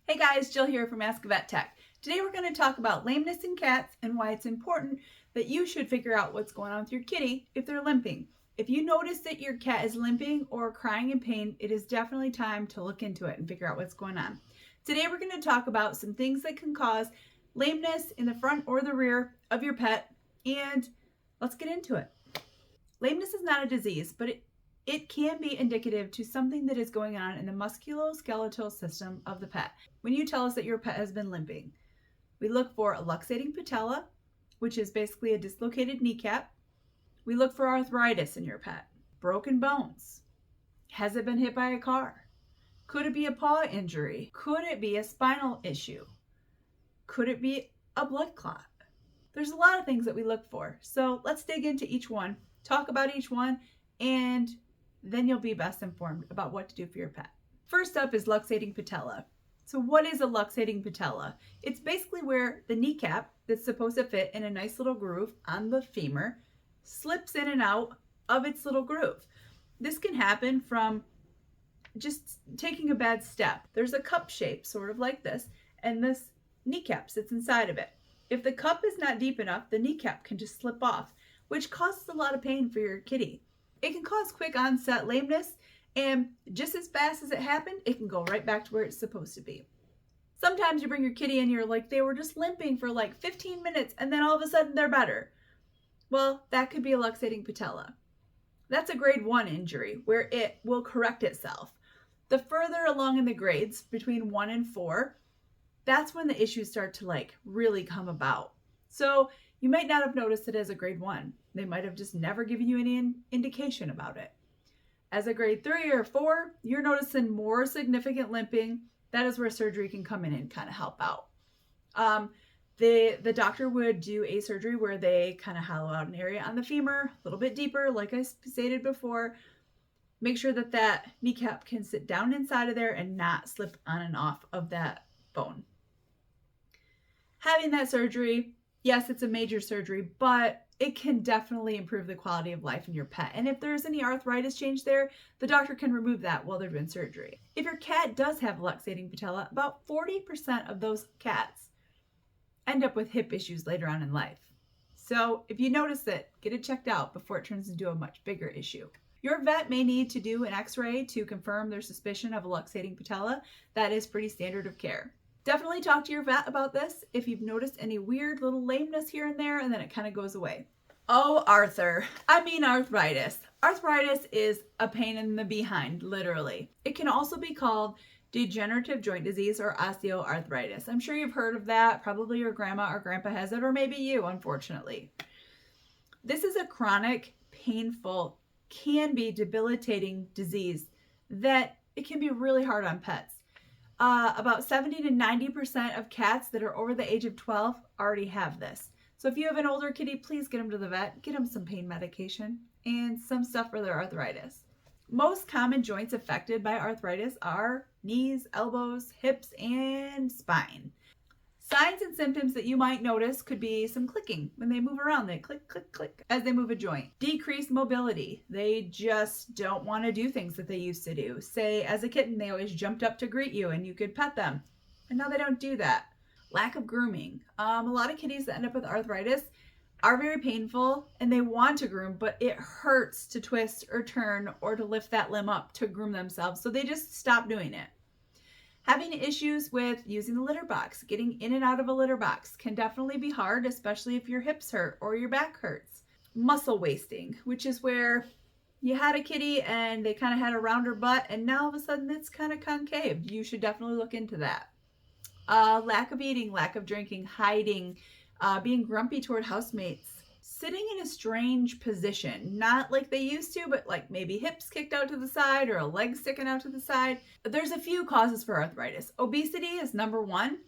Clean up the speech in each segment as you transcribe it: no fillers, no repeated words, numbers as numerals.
Hey guys, Jill here from Ask a Vet Tech. Today we're going to talk about lameness in cats and why it's important that you should figure out what's going on with your kitty if they're limping. If you notice that your cat is limping or crying in pain, it is definitely time to look into it and figure out what's going on. Today we're going to talk about some things that can cause lameness in the front or the rear of your pet, and let's get into it. Lameness is not a disease, but it can be indicative to something that is going on in the musculoskeletal system of the pet. When you tell us that your pet has been limping, we look for a luxating patella, which is basically a dislocated kneecap. We look for arthritis in your pet, broken bones. Has it been hit by a car? Could it be a paw injury? Could it be a spinal issue? Could it be a blood clot? There's a lot of things that we look for. So let's dig into each one, talk about each one, and then you'll be best informed about what to do for your pet. First up is luxating patella. So what is a luxating patella? It's basically where the kneecap that's supposed to fit in a nice little groove on the femur slips in and out of its little groove. This can happen from just taking a bad step. There's a cup shape, sort of like this, and this kneecap sits inside of it. If the cup is not deep enough, the kneecap can just slip off, which causes a lot of pain for your kitty. It can cause quick onset lameness, and just as fast as it happened, it can go right back to where it's supposed to be. Sometimes you bring your kitty in, you're like, they were just limping for like 15 minutes and then all of a sudden they're better. Well, that could be a luxating patella. That's a grade 1 injury where it will correct itself. The further along in the grades, between 1 and 4, that's when the issues start to really come about. So you might not have noticed it as a grade 1. They might have just never given you any indication about it. As a grade 3 or 4, you're noticing more significant limping. That is where surgery can come in and kind of help out. The doctor would do a surgery where they kind of hollow out an area on the femur, a little bit deeper, like I stated before. Make sure that that kneecap can sit down inside of there and not slip on and off of that bone. Having that surgery, yes, it's a major surgery, but it can definitely improve the quality of life in your pet. And if there's any arthritis change there, the doctor can remove that while they're doing surgery. If your cat does have luxating patella, about 40% of those cats end up with hip issues later on in life. So if you notice it, get it checked out before it turns into a much bigger issue. Your vet may need to do an x-ray to confirm their suspicion of a luxating patella. That is pretty standard of care. Definitely talk to your vet about this if you've noticed any weird little lameness here and there and then it kind of goes away. Oh, arthritis. Arthritis is a pain in the behind, literally. It can also be called degenerative joint disease or osteoarthritis. I'm sure you've heard of that. Probably your grandma or grandpa has it, or maybe you, unfortunately. This is a chronic, painful, can be debilitating disease that it can be really hard on pets. About 70 to 90% of cats that are over the age of 12 already have this. So if you have an older kitty, please get them to the vet, get them some pain medication and some stuff for their arthritis. Most common joints affected by arthritis are knees, elbows, hips, and spine. Signs and symptoms that you might notice could be some clicking. When they move around, they click, click, click as they move a joint. Decreased mobility. They just don't want to do things that they used to do. Say, as a kitten, they always jumped up to greet you and you could pet them. And now they don't do that. Lack of grooming. A lot of kitties that end up with arthritis are very painful and they want to groom, but it hurts to twist or turn or to lift that limb up to groom themselves. So they just stop doing it. Having issues with using the litter box, getting in and out of a litter box can definitely be hard, especially if your hips hurt or your back hurts. Muscle wasting, which is where you had a kitty and they kind of had a rounder butt and now all of a sudden it's kind of concave. You should definitely look into that. Lack of eating, lack of drinking, hiding, being grumpy toward housemates, sitting in a strange position, not like they used to, but like maybe hips kicked out to the side or a leg sticking out to the side. There's a few causes for arthritis. Obesity is number 1.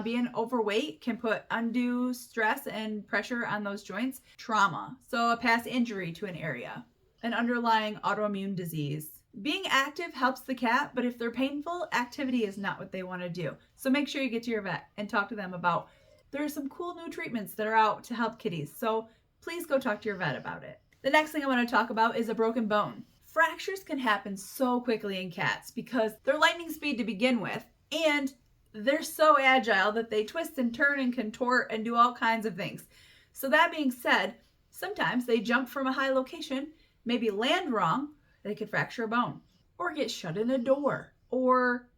Being overweight can put undue stress and pressure on those joints. Trauma, so a past injury to an area, an underlying autoimmune disease. Being active helps the cat, but if they're painful, activity is not what they want to do. So make sure you get to your vet and talk to them about, there are some cool new treatments that are out to help kitties. So please go talk to your vet about it. The next thing I want to talk about is a broken bone. Fractures can happen so quickly in cats because they're lightning speed to begin with, and They're so agile that they twist and turn and contort and do all kinds of things. So that being said, sometimes they jump from a high location, maybe land wrong, they could fracture a bone, or get shut in a door, or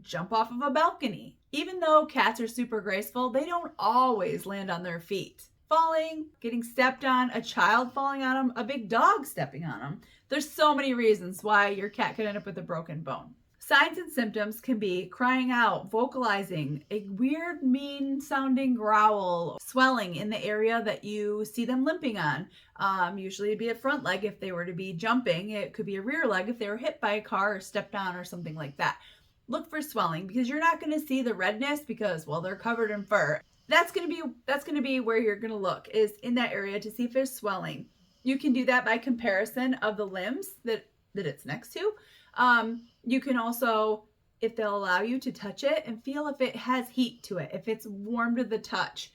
jump off of a balcony. Even though cats are super graceful, they don't always land on their feet. Falling, getting stepped on, a child falling on them, a big dog stepping on them. There's so many reasons why your cat could end up with a broken bone. Signs and symptoms can be crying out, vocalizing, a weird, mean sounding growl, swelling in the area that you see them limping on. Usually it'd be a front leg if they were to be jumping. It could be a rear leg if they were hit by a car or stepped on or something like that. Look for swelling because you're not going to see the redness because, well, they're covered in fur. That's going to be where you're going to look, is in that area to see if there's swelling. You can do that by comparison of the limbs that it's next to. You can also, if they'll allow you, to touch it and feel if it has heat to it, if it's warm to the touch,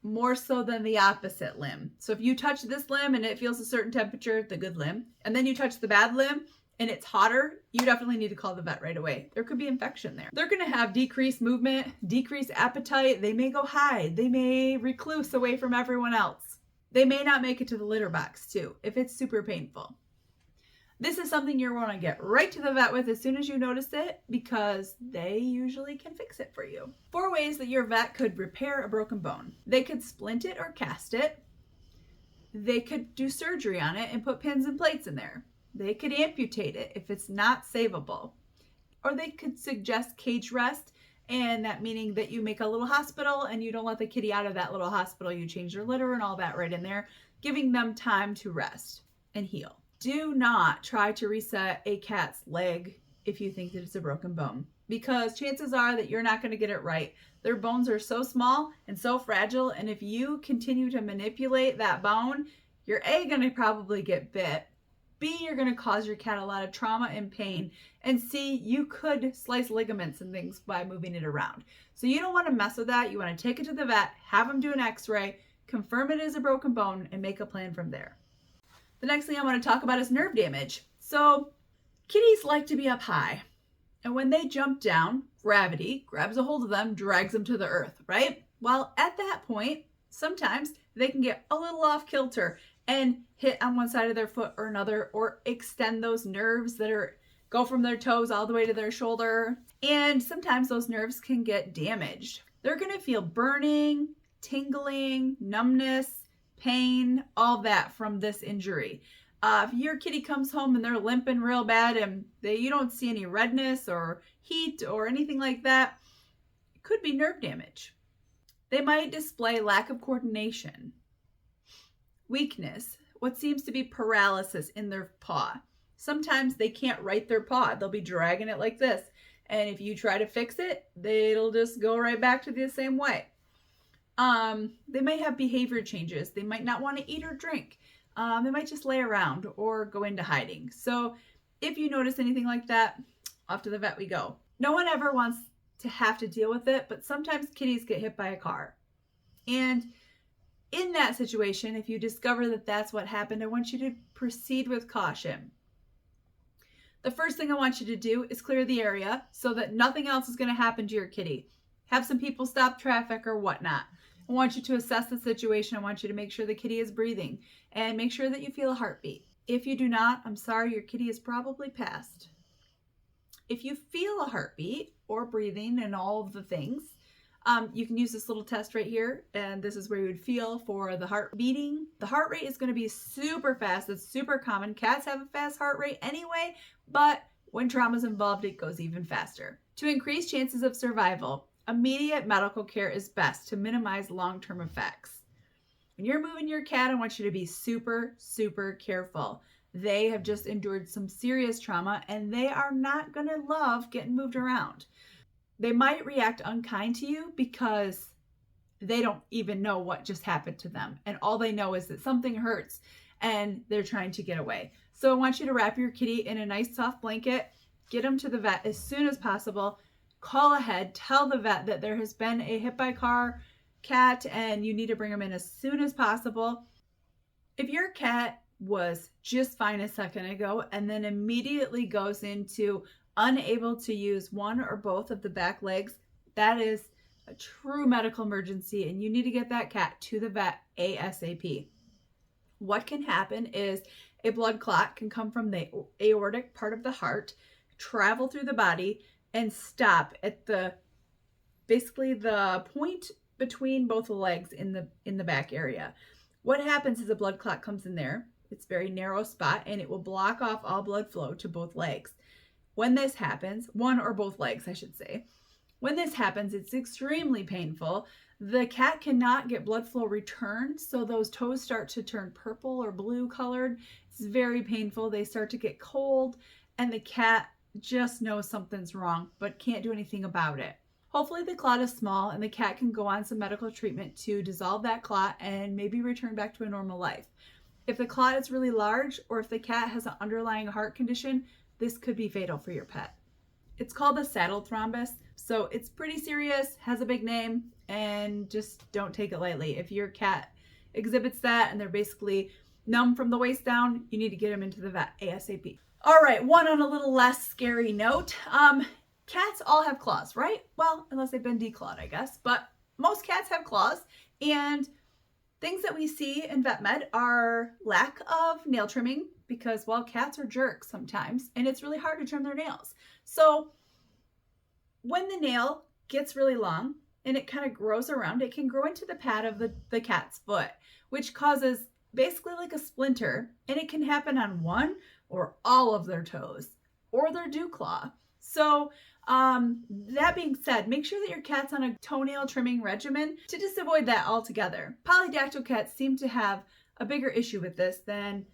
more so than the opposite limb. So if you touch this limb and it feels a certain temperature, the good limb, and then you touch the bad limb and it's hotter, you definitely need to call the vet right away. There could be infection there. They're going to have decreased movement, decreased appetite. They may go hide. They may recluse away from everyone else. They may not make it to the litter box too, if it's super painful. This is something you're going to get right to the vet with as soon as you notice it, because they usually can fix it for you. 4 ways that your vet could repair a broken bone. They could splint it or cast it. They could do surgery on it and put pins and plates in there. They could amputate it if it's not savable. Or they could suggest cage rest, and that meaning that you make a little hospital and you don't let the kitty out of that little hospital. You change their litter and all that right in there, giving them time to rest and heal. Do not try to reset a cat's leg if you think that it's a broken bone, because chances are that you're not going to get it right. Their bones are so small and so fragile, and if you continue to manipulate that bone, you're A, going to probably get bit, B, you're going to cause your cat a lot of trauma and pain, and C, you could slice ligaments and things by moving it around. So you don't want to mess with that. You want to take it to the vet, have them do an x-ray, confirm it is a broken bone, and make a plan from there. The next thing I want to talk about is nerve damage. So kitties like to be up high, and when they jump down, gravity grabs a hold of them, drags them to the earth, right? Well, at that point, sometimes they can get a little off kilter and hit on one side of their foot or another, or extend those nerves that go from their toes all the way to their shoulder. And sometimes those nerves can get damaged. They're going to feel burning, tingling, numbness, pain, all that from this injury. If your kitty comes home and they're limping real bad and you don't see any redness or heat or anything like that, it could be nerve damage. They might display lack of coordination, weakness, what seems to be paralysis in their paw. Sometimes they can't right their paw. They'll be dragging it like this. And if you try to fix it, it'll just go right back to the same way. They may have behavior changes. They might not want to eat or drink. They might just lay around or go into hiding. So if you notice anything like that, off to the vet we go. No one ever wants to have to deal with it, but sometimes kitties get hit by a car. And in that situation, if you discover that that's what happened, I want you to proceed with caution. The first thing I want you to do is clear the area so that nothing else is going to happen to your kitty. Have some people stop traffic or whatnot. I want you to assess the situation. I want you to make sure the kitty is breathing and make sure that you feel a heartbeat. If you do not, I'm sorry, your kitty is probably passed. If you feel a heartbeat or breathing and all of the things, you can use this little test right here, and this is where you would feel for the heart beating. The heart rate is going to be super fast. It's super common. Cats have a fast heart rate anyway, but when trauma is involved, it goes even faster. To increase chances of survival, immediate medical care is best to minimize long-term effects. When you're moving your cat, I want you to be super, super careful. They have just endured some serious trauma, and they are not going to love getting moved around. They might react unkind to you because they don't even know what just happened to them. And all they know is that something hurts and they're trying to get away. So I want you to wrap your kitty in a nice soft blanket, get them to the vet as soon as possible, call ahead, tell the vet that there has been a hit by car cat and you need to bring them in as soon as possible. If your cat was just fine a second ago and then immediately goes into unable to use one or both of the back legs, that is a true medical emergency, and you need to get that cat to the vet ASAP. What can happen is a blood clot can come from the aortic part of the heart, travel through the body, and stop at basically the point between both the legs in the back area. What happens is a blood clot comes in there. It's a very narrow spot, and it will block off all blood flow to both legs. When this happens, one or both legs, I should say. When this happens, it's extremely painful. The cat cannot get blood flow returned, so those toes start to turn purple or blue colored. It's very painful. They start to get cold, and the cat just knows something's wrong, but can't do anything about it. Hopefully the clot is small and the cat can go on some medical treatment to dissolve that clot and maybe return back to a normal life. If the clot is really large, or if the cat has an underlying heart condition, this could be fatal for your pet. It's called a saddle thrombus, so it's pretty serious, has a big name, and just don't take it lightly. If your cat exhibits that and they're basically numb from the waist down, you need to get them into the vet ASAP. All right, one on a little less scary note. Cats all have claws, right? Well, unless they've been declawed, I guess, but most cats have claws, and things that we see in vet med are lack of nail trimming, because, well, cats are jerks sometimes, and it's really hard to trim their nails. So when the nail gets really long and it kind of grows around, it can grow into the pad of the cat's foot, which causes basically like a splinter, and it can happen on one or all of their toes or their dew claw. So that being said, make sure that your cat's on a toenail trimming regimen to just avoid that altogether. Polydactyl cats seem to have a bigger issue with this than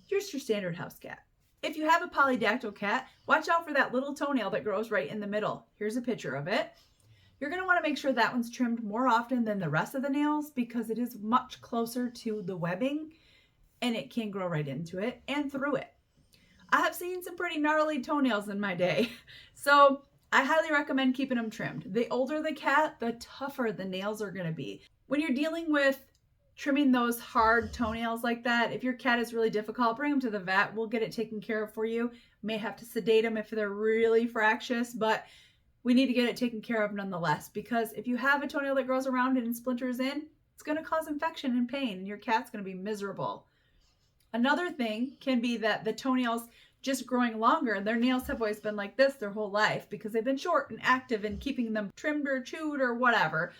just your standard house cat. If you have a polydactyl cat, watch out for that little toenail that grows right in the middle. Here's a picture of it. You're going to want to make sure that one's trimmed more often than the rest of the nails, because it is much closer to the webbing and it can grow right into it and through it. I have seen some pretty gnarly toenails in my day, so I highly recommend keeping them trimmed. The older the cat, the tougher the nails are going to be. When you're dealing with trimming those hard toenails like that, if your cat is really difficult, bring them to the vet. We'll get it taken care of for you. May have to sedate them if they're really fractious, but we need to get it taken care of nonetheless, because if you have a toenail that grows around and splinters in, it's going to cause infection and pain, and your cat's going to be miserable. Another thing can be that the toenails just growing longer, their nails have always been like this their whole life because they've been short and active and keeping them trimmed or chewed or whatever.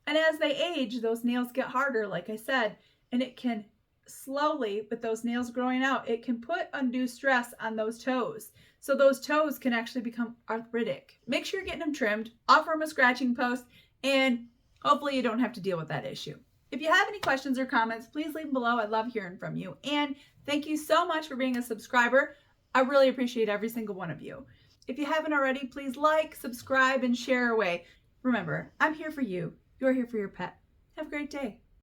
And as they age, those nails get harder, like I said, and it can slowly, with those nails growing out, it can put undue stress on those toes. So those toes can actually become arthritic. Make sure you're getting them trimmed, offer them a scratching post, and hopefully you don't have to deal with that issue. If you have any questions or comments, please leave them below. I love hearing from you. And thank you so much for being a subscriber. I really appreciate every single one of you. If you haven't already, please like, subscribe, and share away. Remember, I'm here for you. You're here for your pet. Have a great day.